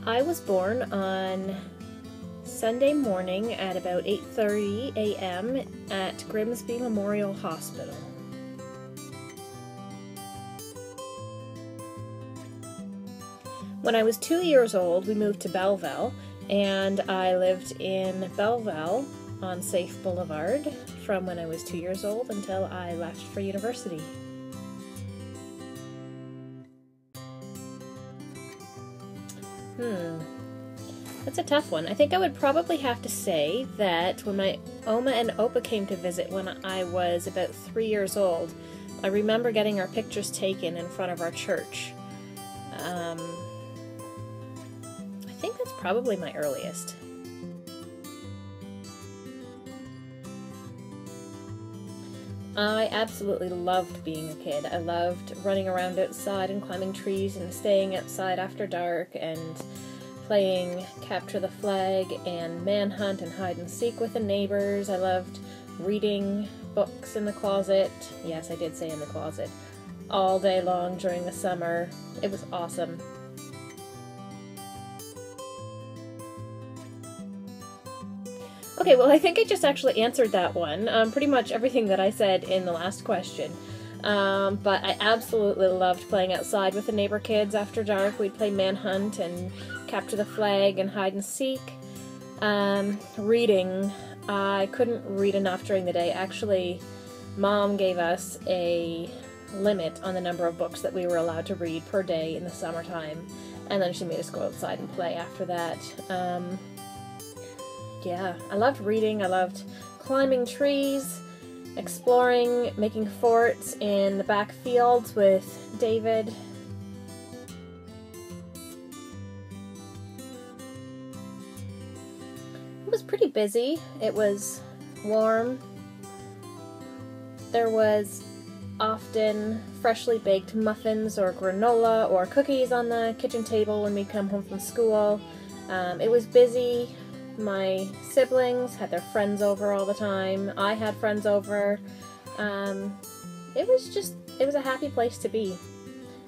I was born on Sunday morning at about 8:30 a.m. at Grimsby Memorial Hospital. When I was 2 years old, we moved to Belleville, and I lived in Belleville on Safe Boulevard from when I was 2 years old until I left for university. That's a tough one. I think I would probably have to say that when my Oma and Opa came to visit when I was about 3 years old, I remember getting our pictures taken in front of our church. I think that's probably my earliest. I absolutely loved being a kid. I loved running around outside and climbing trees and staying outside after dark and playing capture the flag and manhunt and hide and seek with the neighbors. I loved reading books in the closet. Yes, I did say in the closet. All day long during the summer. It was awesome. Okay, well, I think I just actually answered that one. Pretty much everything that I said in the last question. But I absolutely loved playing outside with the neighbor kids after dark. We'd play manhunt and capture the flag and hide and seek. Reading, I couldn't read enough during the day. Actually, Mom gave us a limit on the number of books that we were allowed to read per day in the summertime, and then she made us go outside and play after that. Yeah, I loved reading. I loved climbing trees, exploring, making forts in the back fields with David. It was pretty busy. It was warm. There was often freshly baked muffins or granola or cookies on the kitchen table when we come home from school. It was busy. My siblings had their friends over all the time. I had friends over. It was a happy place to be.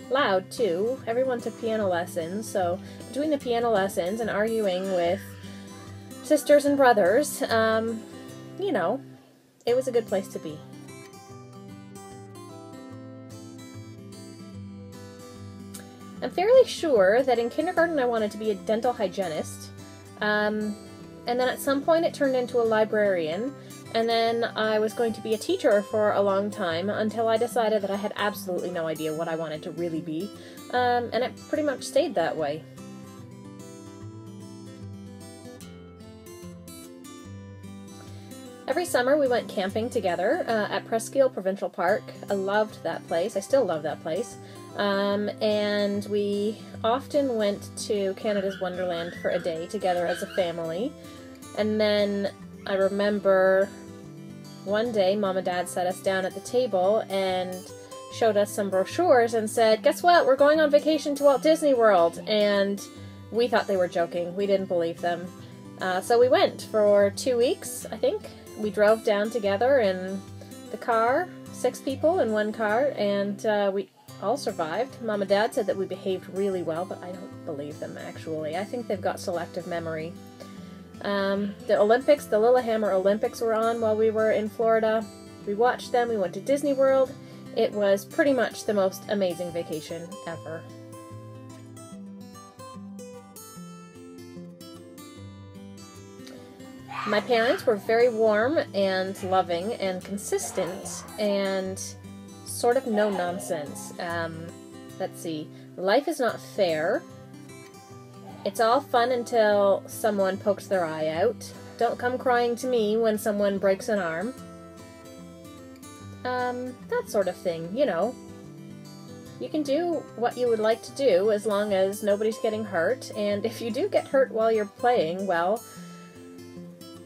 Loud, too. Everyone took piano lessons, so between the piano lessons and arguing with sisters and brothers, you know, it was a good place to be. I'm fairly sure that in kindergarten I wanted to be a dental hygienist. And then at some point it turned into a librarian, and then I was going to be a teacher for a long time until I decided that I had absolutely no idea what I wanted to really be, and it pretty much stayed that way. Every summer we went camping together at Presqu'île Provincial Park. I loved that place. I still love that place. And we often went to Canada's Wonderland for a day together as a family. And then I remember one day Mom and Dad sat us down at the table and showed us some brochures and said, "Guess what? We're going on vacation to Walt Disney World." And we thought they were joking. We didn't believe them. So we went for 2 weeks, I think. We drove down together in the car, 6 people in one car, and we all survived. Mom and Dad said that we behaved really well, but I don't believe them, actually. I think they've got selective memory. The Olympics, the Lillehammer Olympics were on while we were in Florida. We watched them. We went to Disney World. It was pretty much the most amazing vacation ever. My parents were very warm and loving and consistent and sort of no nonsense. Let's see. Life is not fair. It's all fun until someone pokes their eye out. Don't come crying to me when someone breaks an arm. That sort of thing, you know. You can do what you would like to do as long as nobody's getting hurt, and if you do get hurt while you're playing, well,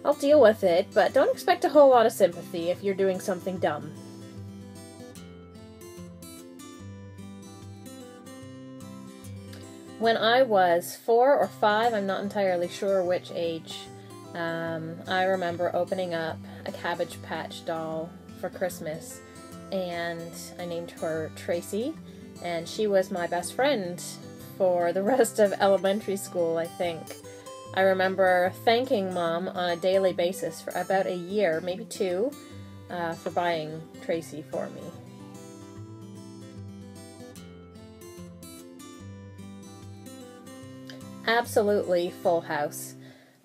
I'll deal with it, but don't expect a whole lot of sympathy if you're doing something dumb. When I was 4 or 5, I'm not entirely sure which age, I remember opening up a Cabbage Patch doll for Christmas, and I named her Tracy, and she was my best friend for the rest of elementary school, I think. I remember thanking Mom on a daily basis for about a year, maybe 2, for buying Tracy for me. Absolutely Full House.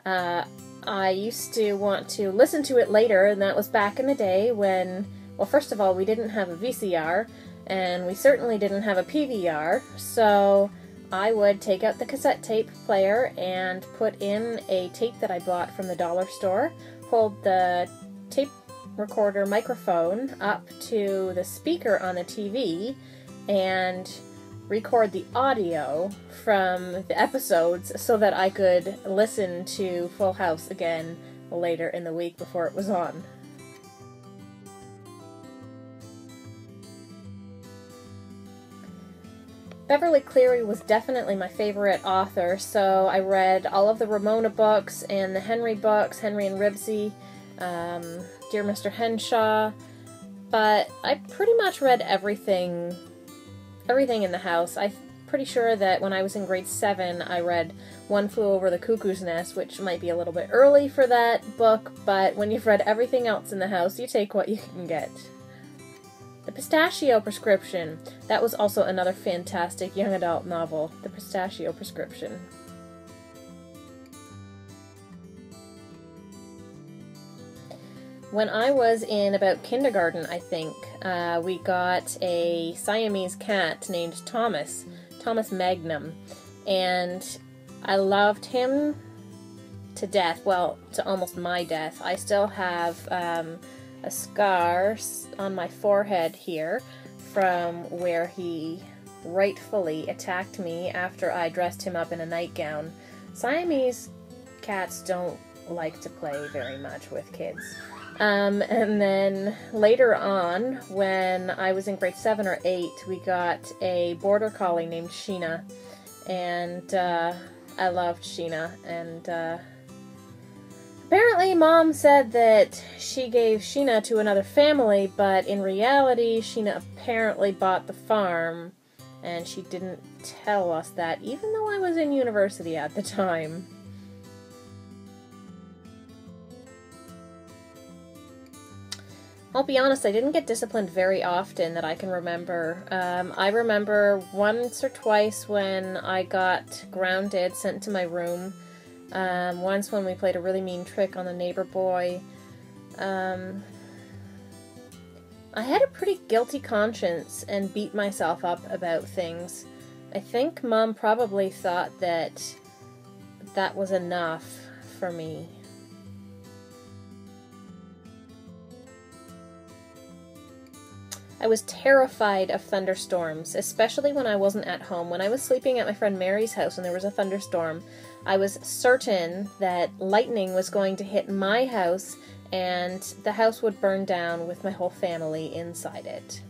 I used to want to listen to it later, and that was back in the day when, well, first of all, we didn't have a VCR, and we certainly didn't have a PVR, so I would take out the cassette tape player and put in a tape that I bought from the dollar store, hold the tape recorder microphone up to the speaker on the TV, and record the audio from the episodes so that I could listen to Full House again later in the week before it was on. Beverly Cleary was definitely my favorite author, so I read all of the Ramona books and the Henry books, Henry and Ribsy, Dear Mr. Henshaw, but I pretty much read everything in the house. I'm pretty sure that when I was in grade 7, I read One Flew Over the Cuckoo's Nest, which might be a little bit early for that book, but when you've read everything else in the house, you take what you can get. The Pistachio Prescription. That was also another fantastic young adult novel, The Pistachio Prescription. When I was in about kindergarten, I think, we got a Siamese cat named Thomas Magnum, and I loved him to death, well, to almost my death. I still have a scar on my forehead here from where he rightfully attacked me after I dressed him up in a nightgown. Siamese cats don't like to play very much with kids. And then later on, when I was in grade 7 or 8, we got a border collie named Sheena, and I loved Sheena, and apparently Mom said that she gave Sheena to another family, but in reality, Sheena apparently bought the farm, and she didn't tell us that, even though I was in university at the time. I'll be honest, I didn't get disciplined very often that I can remember. I remember once or twice when I got grounded, sent to my room. Once when we played a really mean trick on the neighbor boy. I had a pretty guilty conscience and beat myself up about things. I think Mom probably thought that that was enough for me. I was terrified of thunderstorms, especially when I wasn't at home. When I was sleeping at my friend Mary's house and there was a thunderstorm, I was certain that lightning was going to hit my house and the house would burn down with my whole family inside it.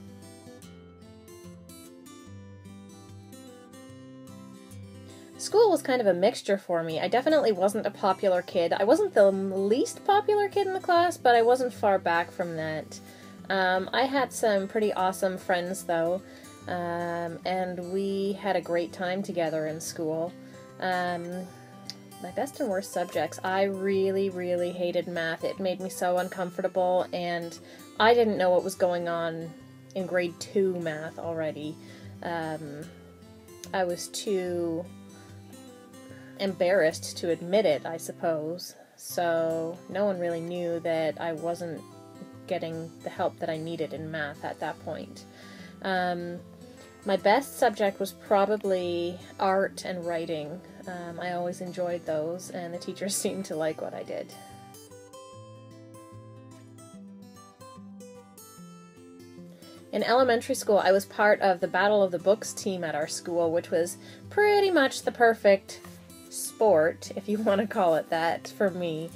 School was kind of a mixture for me. I definitely wasn't a popular kid. I wasn't the least popular kid in the class, but I wasn't far back from that. I had some pretty awesome friends, though, and we had a great time together in school. My best and worst subjects, I really, really hated math. It made me so uncomfortable, and I didn't know what was going on in grade 2 math already. I was too embarrassed to admit it, I suppose, so no one really knew that I wasn't getting the help that I needed in math at that point. My best subject was probably art and writing. I always enjoyed those, and the teachers seemed to like what I did. In elementary school, I was part of the Battle of the Books team at our school, which was pretty much the perfect sport, if you want to call it that, for me.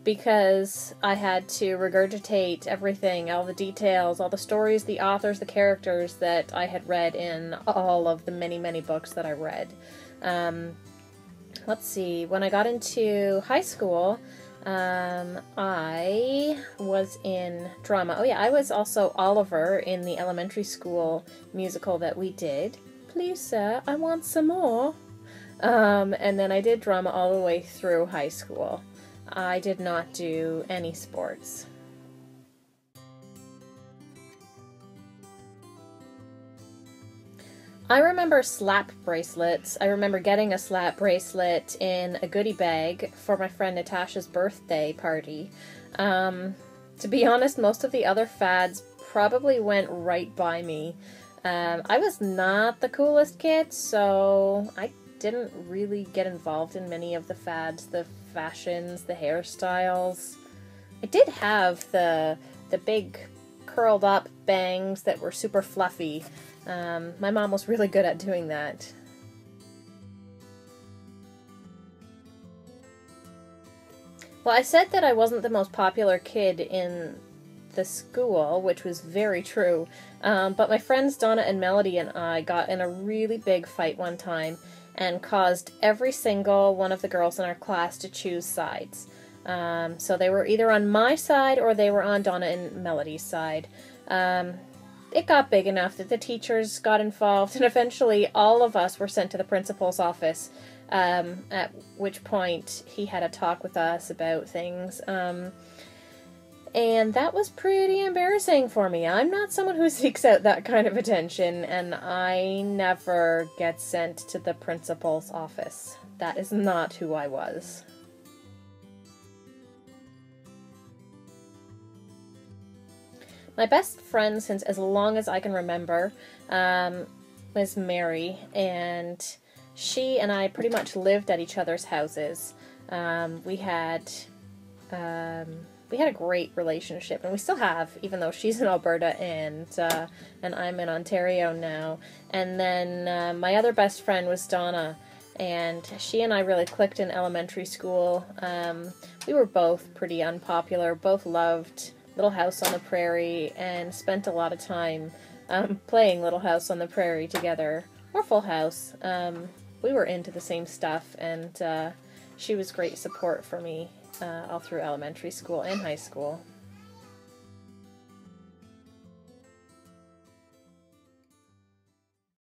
Because I had to regurgitate everything, all the details, all the stories, the authors, the characters that I had read in all of the many, many books that I read. Let's see, when I got into high school, I was in drama. Oh yeah, I was also Oliver in the elementary school musical that we did. please sir, I want some more. And then I did drama all the way through high school. I did not do any sports. I remember slap bracelets. I remember getting a slap bracelet in a goodie bag for my friend Natasha's birthday party. To be honest, most of the other fads probably went right by me. I was not the coolest kid, so I didn't really get involved in many of the fads, the fashions, the hairstyles. I did have the big curled up bangs that were super fluffy. My mom was really good at doing that. Well, I said that I wasn't the most popular kid in the school, which was very true, but my friends Donna and Melody and I got in a really big fight one time and caused every single one of the girls in our class to choose sides. So they were either on my side or they were on Donna and Melody's side. It got big enough that the teachers got involved, and eventually all of us were sent to the principal's office, at which point he had a talk with us about things. And that was pretty embarrassing for me. I'm not someone who seeks out that kind of attention, and I never get sent to the principal's office. That is not who I was. My best friend since as long as I can remember was Mary, and she and I pretty much lived at each other's houses. We had a great relationship, and we still have, even though she's in Alberta and I'm in Ontario now. And then my other best friend was Donna, and she and I really clicked in elementary school. We were both pretty unpopular, both loved Little House on the Prairie, and spent a lot of time playing Little House on the Prairie together, or Full House. We were into the same stuff, and she was great support for me all through elementary school and high school.